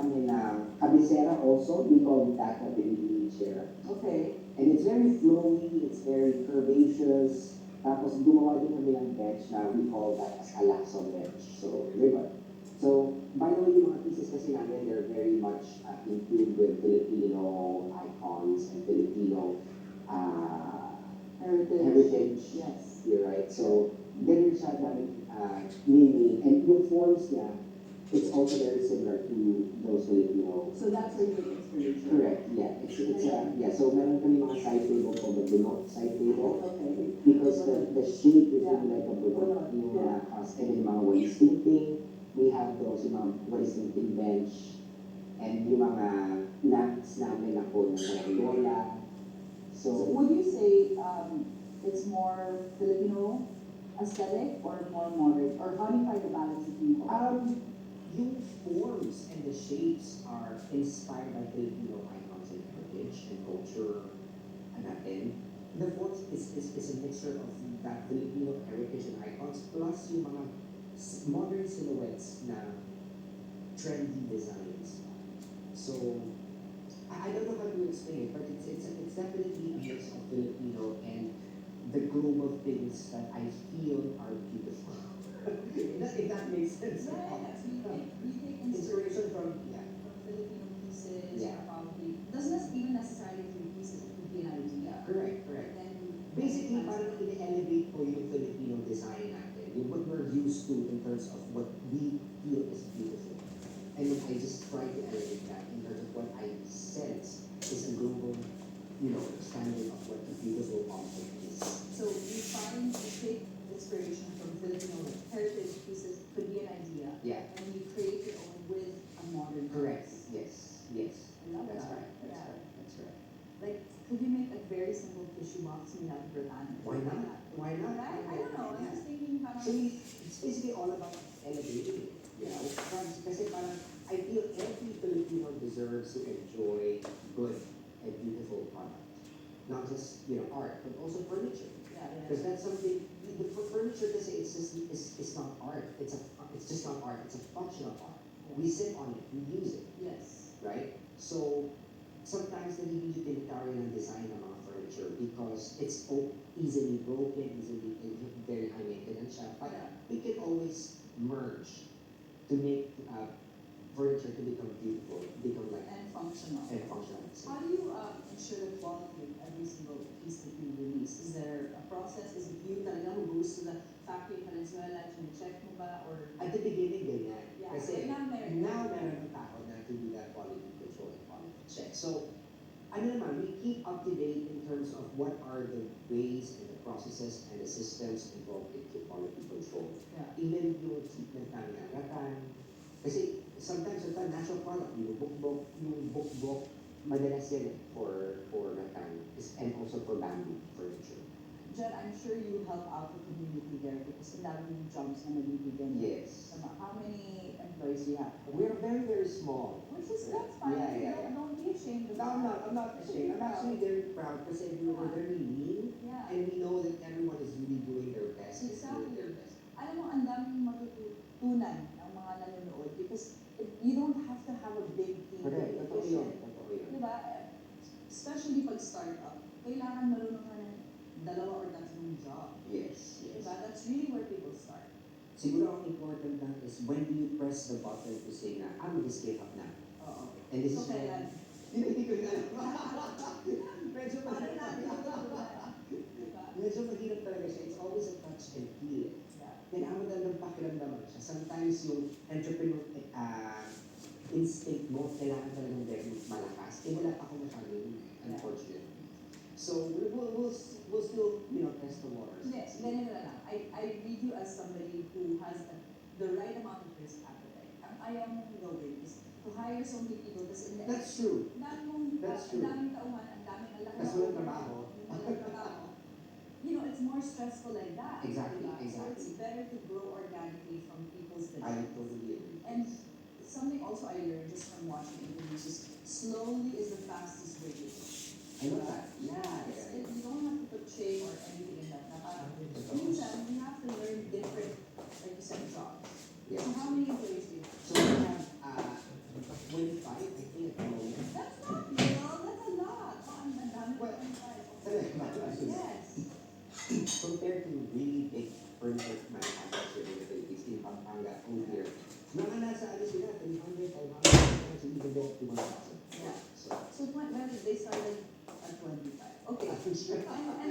namin na cabecera also. We call that a Filipino chair. Okay. And it's very flowy, it's very curvaceous. Tapos gumawa din kami ng bench na we call that as a lasso bench. So, ribbon. So, by the way, yung mga pieces kasi namin, they're very much in tune with Filipino icons and Filipino heritage. Yes. You're right. So, ganun siya namin meaning. And yung forms niya, it's also very similar to those Filipino. So that's where you get inspiration. Correct, yeah. It's yeah, so meron kami mga side table called the bunot side table. Okay. Because the shape is Yeah. really like a bunot. Yung Yeah. and then yung mga waist tinting, we have those yung mga waist tinting bench, and yung mga lamps namin na po ng mga lola. So So, would you say it's more Filipino aesthetic or more modern? Or how do you find the balance between both? yung forms and the shapes are inspired by Filipino icons and heritage and culture natin. The forms is a mixture of that Filipino heritage and icons plus yung mga modern silhouettes na trendy designs. So, I don't know how to explain it, but it's definitely a mix of Filipino and the global things that I feel are beautiful. If that makes sense. We take Inspiration inspiration from, yeah. from Filipino pieces, Yeah. probably. Doesn't even necessarily be pieces, it could be an idea. Correct, correct. And then Basically, parang ini-elevate po yung Filipino design natin, yung what we're used to in terms of what we feel is beautiful. And then I just try to elevate that in terms of what I sense is a global, standard of what a beautiful object is. So you take inspiration from Filipino heritage pieces, could be an idea, Yeah, and you create your own with a modern correct. piece. Yes, yes. I love That's that. right, that's Yeah. right, that's right. Like, could you make a very simple tissue box made out of rattan? Why not? Why not? Right? I don't know. I'm Yeah. just thinking parang So it's basically all about elevating it, Kasi parang I feel every Filipino deserves to enjoy good and beautiful product. Not just, art, but also furniture. yeah, Because that's something, for furniture kasi it's not art. It's just not art. It's a functional art. We sit on it, we use it, yes. right? So sometimes nagiging utilitarian ang design ng mga furniture because it's easily broken, very high maintenance siya. But we can always merge to make furniture to become beautiful, become like And functional. and functional. How do you ensure the quality of every single piece that you release? Is there a process? Is it you talagang who goes to the factory in Valenzuela, check mo ba? Or At the beginning, ganyan. Yeah, Kasi but now meron ng tao na to do that quality control and quality check. So, we keep up to date in terms of what are the ways and the processes and the systems involved in quality control. yeah. Even yung treatment namin ng ratan. Kasi sometimes with a natural product, yung bukbok, madalas yan for ratan and also for bamboo furniture. Jen, I'm sure you help out the community there because ang dami yung jobs na nabibigyan. Yes. How many employees do you have? We're very, very small. Which is, that's fine. Yeah. Don't be ashamed of No, that. I'm not ashamed. I'm actually very proud because we're very lean Yeah. and we know that everyone is really doing their best. Exactly. Doing their best. Alam mo, ang daming matututunan ng mga nanonood because you don't have to have a big team. Correct. to be Totoo yun. efficient. Totoo yun. Diba? Especially pag startup, kailangan marunong ka ng dalawa or tatlong job. Yes, yes. Diba? That's really where people start. Siguro ang important lang is when do you press the button to say na, mag-escape up na. Oo. And this So, is kailan? Hindi ko na alam. Medyo Paano mahirap. natin matutunan? Diba? Medyo mahirap talaga siya. It's always a touch and feel. Yeah. Kailangan mo talagang pakiramdaman siya. Sometimes yung entrepreneur instinct mo, kailangan talagang very malakas. Wala pa ako masyado yun, unfortunately. So we'll still, test the waters. Yes, ganun na lang. I read you as somebody who has the right amount of risk appetite. Ang ayaw mong gawin is to hire so many people kasi in the That's true. ang That's true. daming tauhan, ang daming alak Tapos walang trabaho. walang trabaho. It's more stressful like that. Exactly, diba? So exactly. it's better to grow organically from people's I business. totally agree. And something also I learned just from watching interviews is slowly is the fastest way to go. I know that. You don't have to put shame or anything in that. Na parang, minsan, we have to learn different, like you said, jobs. Yeah. So how many employees do you have? So we have 25 compared to really big furniture manufacturers here in the Philippines, in Pampanga, here, mga nasa ano sila, 300, 500, so even get to 1,000. Yeah. So, So when they started at 25. Okay. And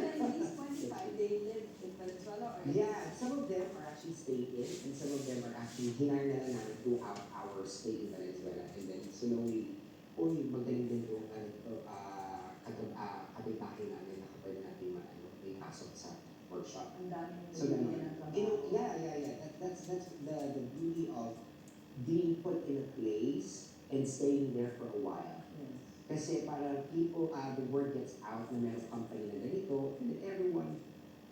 then these 25, they live in Venezuela or? yeah, some of them are actually staying in, and some of them are actually hinire na lang namin throughout our stay in Venezuela. And then slowly, magaling din yung kapitbahay namin na kapag natin may pasok sa workshop. Ang daming So ganun. nabibigyan ng trabaho. Yeah. That's the beauty of being put in a place and staying there for a while. Yes. Kasi para people, the word gets out na meron company na ganito, and then everyone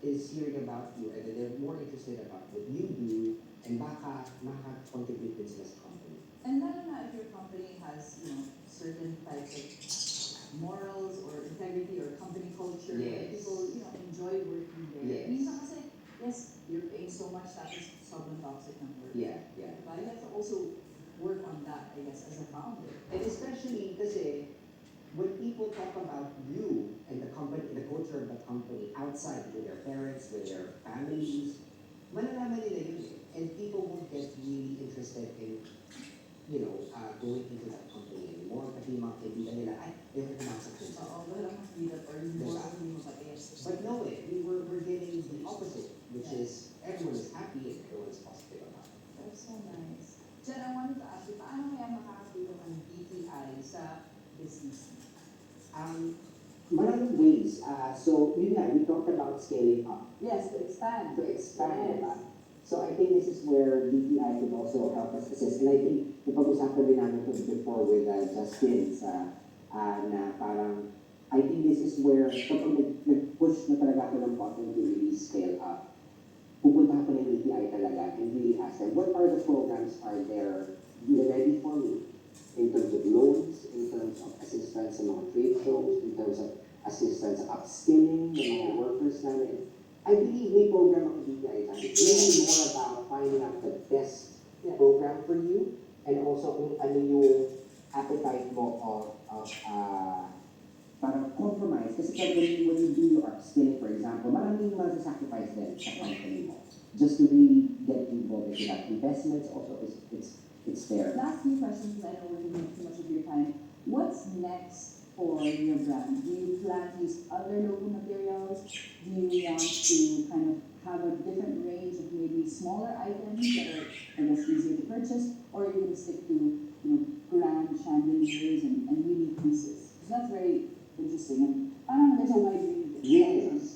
is hearing about you, and then they're more interested about what you do, and baka maka-contribute din sila sa company. And lalo na if your company has, certain types of morals or integrity or company culture, where Yes. people, enjoy working there. Yes. Minsan kasi, yes, you're paying so much, tapos sobrang toxic ng work. Yeah. But you have to also work on that, I guess, as a founder. And especially kasi when people talk about you and the company, the culture of the company outside with their parents, with their families, malalaman nila yun eh. And people won't get really interested in, going into that company anymore. Kasi yung mga kaibigan nila, ay, ewan ko nasa So, wala kang hirap or yung boss Diba? hindi mo mapait. But no way, we're getting the opposite, which Yeah. is everyone is happy and everyone is positive about it. That's so nice. Jen, I wanted to ask you, paano kaya makakatulong ang BPI sa business? Maraming ways. So, yun nga, we talked about scaling up. Yes, to expand. To expand, Yes. diba? So I think this is where DTI could also help us assist. And I think, napag-usapan din namin ito before with Justin na parang, I think this is where, kapag nag-push na talaga ako ng button to really scale up, pupunta ako ng DTI talaga and really ask them, what are the programs are there ready for me? In terms of loans, in terms of assistance sa mga trade shows, in terms of assistance sa upskilling ng mga workers namin. I believe may program ang BPI dyan. It's really more about finding out the best program for you and also kung ano yung appetite mo of parang compromise. Kasi when you do your upskilling, for example, maraming sacrifice din sa company mo just to really get involved into that. Investments also it's there. Last few questions, because I know we're giving too much of your time. What's next for your brand? Do you plan to use other local materials? Do you want to kind of have a different range of maybe smaller items that are, I guess, easier to purchase? Or are you going to stick to, grand chandeliers and unique pieces? Because that's very interesting. And there's a wide range of Yes.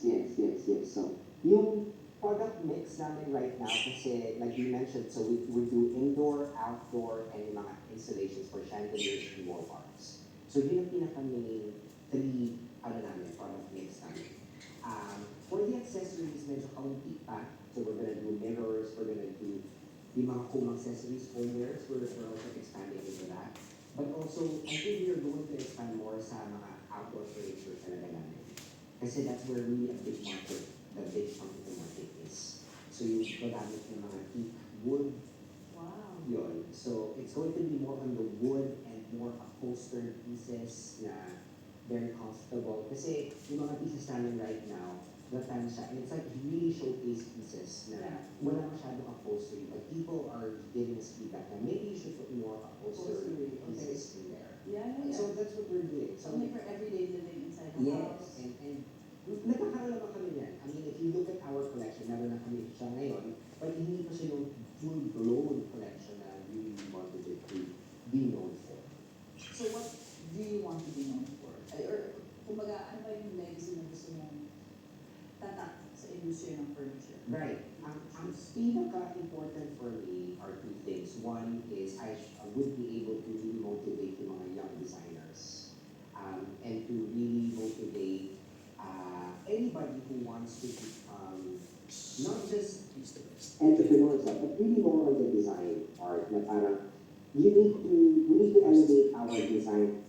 So, yung product mix namin right now kasi like you mentioned, so we do indoor, outdoor, and yung mga installations for chandeliers and wall bars. So yun ang pinaka-main three product mix namin. For the accessories, medyo kaunti pa. So we're gonna do mirrors, we're gonna do yung mga home accessories, homewares, we're also expanding into that. But also, I think we are going to expand more sa mga outdoor furniture talaga namin. Kasi that's where really a big market, the big chunk of the market is. So yung gamit ng mga teak wood, Wow. yun. So it's going to be more on the wood and more upholstered pieces na very comfortable. Kasi yung mga pieces namin right now, gatan siya. And it's like really showcase pieces na wala masyadong upholstery. But people are giving us feedback na maybe you should put more upholstery pieces in there. Yeah. So that's what we're doing. Something for everyday living inside the house. Yes, and nagkakaroon naman kami yan. I mean, if you look at our collection, meron na kami siya ngayon, but hindi pa siya yung full-blown collection na we wanted it to be known for. So what do you want to be known for? Or, kumbaga, ano ba yung legacy na gusto mong tatak sa industry ng furniture? Right. Ang pinaka-important for me are two things. One is I would be able to really motivate yung mga young designers and to really motivate anybody who wants to become not just entrepreneurs, but really more on the design part na parang we need to elevate our design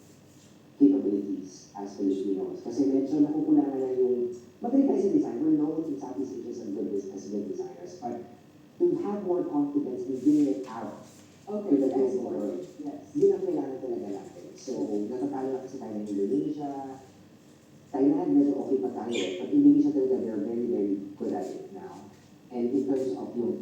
capabilities as Filipinos. Kasi medyo nakukulangan na yung magaling tayo sa design. We're known in Southeast Asia as good designers, but to have more confidence in bringing it out to the global world, yun ang kailangan talaga natin. So, natatalo na kasi tayo ng Indonesia, Thailand, medyo okay pa tayo. But Indonesia talaga, they're very, very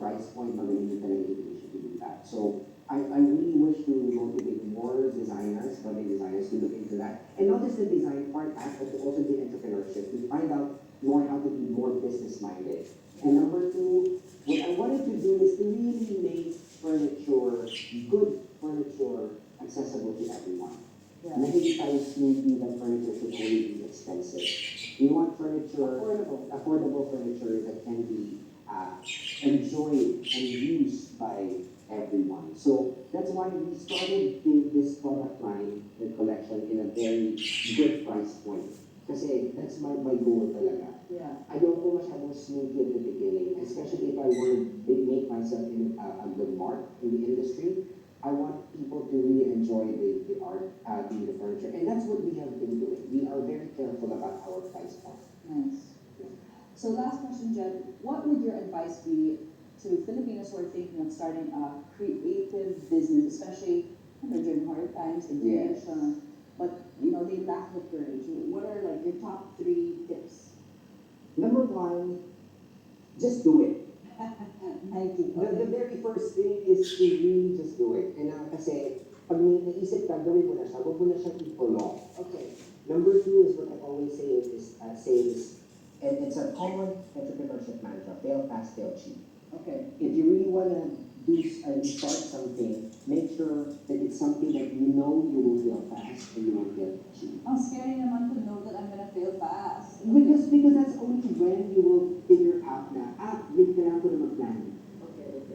price point, magaling din talaga yung to do that. So I really wish to motivate more designers, budding designers to look into that. And not just the design part, but also the entrepreneurship, to find out more how to be more business minded. And number two, what I wanted to do is to really make furniture, good furniture, accessible to everyone. Yeah. Na hindi tayo sneaky that furniture should only be expensive. We want furniture, affordable furniture that can be enjoyed and used by everyone. So that's why we started this product line, the collection, in a very good price point. Kasi that's my goal talaga. Yeah. Ayoko masyadong sneaky at the beginning, especially if I want to make myself in a good mark in the industry. I want people to really enjoy the art, the furniture, and that's what we have been doing. We are very careful about our price point. Nice. So last question, Jen. What would your advice be to Filipinos who are thinking of starting a creative business, especially during hard times, inflation, but they lack the courage? What are like your top 3 tips? Number one, just do it. Nike. The very first thing is to really just do it. And kasi, pag may naisip ka, gawin mo na siya, huwag mo na siya i-prolong. Okay. Number two is what I always say is, and it's a common entrepreneurship mantra, fail fast, fail cheap. Okay. If you really want to start something, make sure that it's something that you know you will fail fast and you will fail cheap. Ang scary naman to know that I'm gonna fail fast. Because that's only when you will figure out na, kailangan ko na mag-plan. Okay.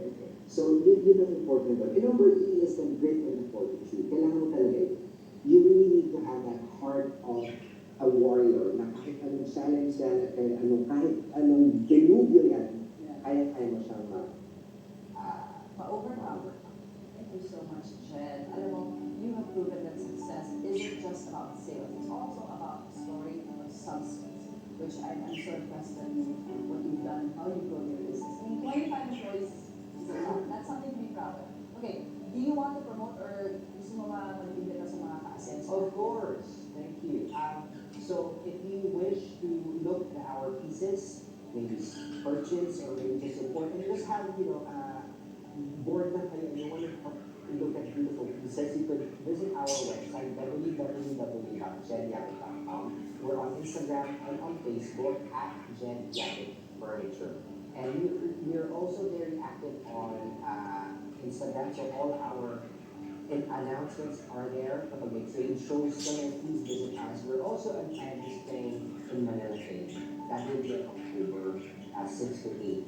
So, yun ang important doon. And number three is the grit and the fortitude. Kailangan mo talaga yun. You really need to have that heart of a warrior na kahit anong challenge yan, kahit anong denubyo yan, Yeah. kaya mo siyang Ma-overcome. Thank you so much, Jen. Alam mo, you have proven that success isn't just about sales. It's also about story of substance, which I'm so impressed with what you've done, how you grow your business. I mean, 25 employees is a lot. That's something to be proud of. Okay, do you want to promote or gusto mo mag-imbita sa mga ka-asenso? Of course. Thank you. So if you wish to look at our pieces, maybe purchase or maybe just support, and just have, bored na kayo and you want to look at beautiful pieces, you could visit our website, www.jenyabit.com. We're on Instagram and on Facebook at Jen Yabit Furniture. And we're also very active on Instagram, so all our announcements are there. Kapag may trade shows kami, please visit us. We're also displaying in Manila Trade. That will be on October 6 to 8.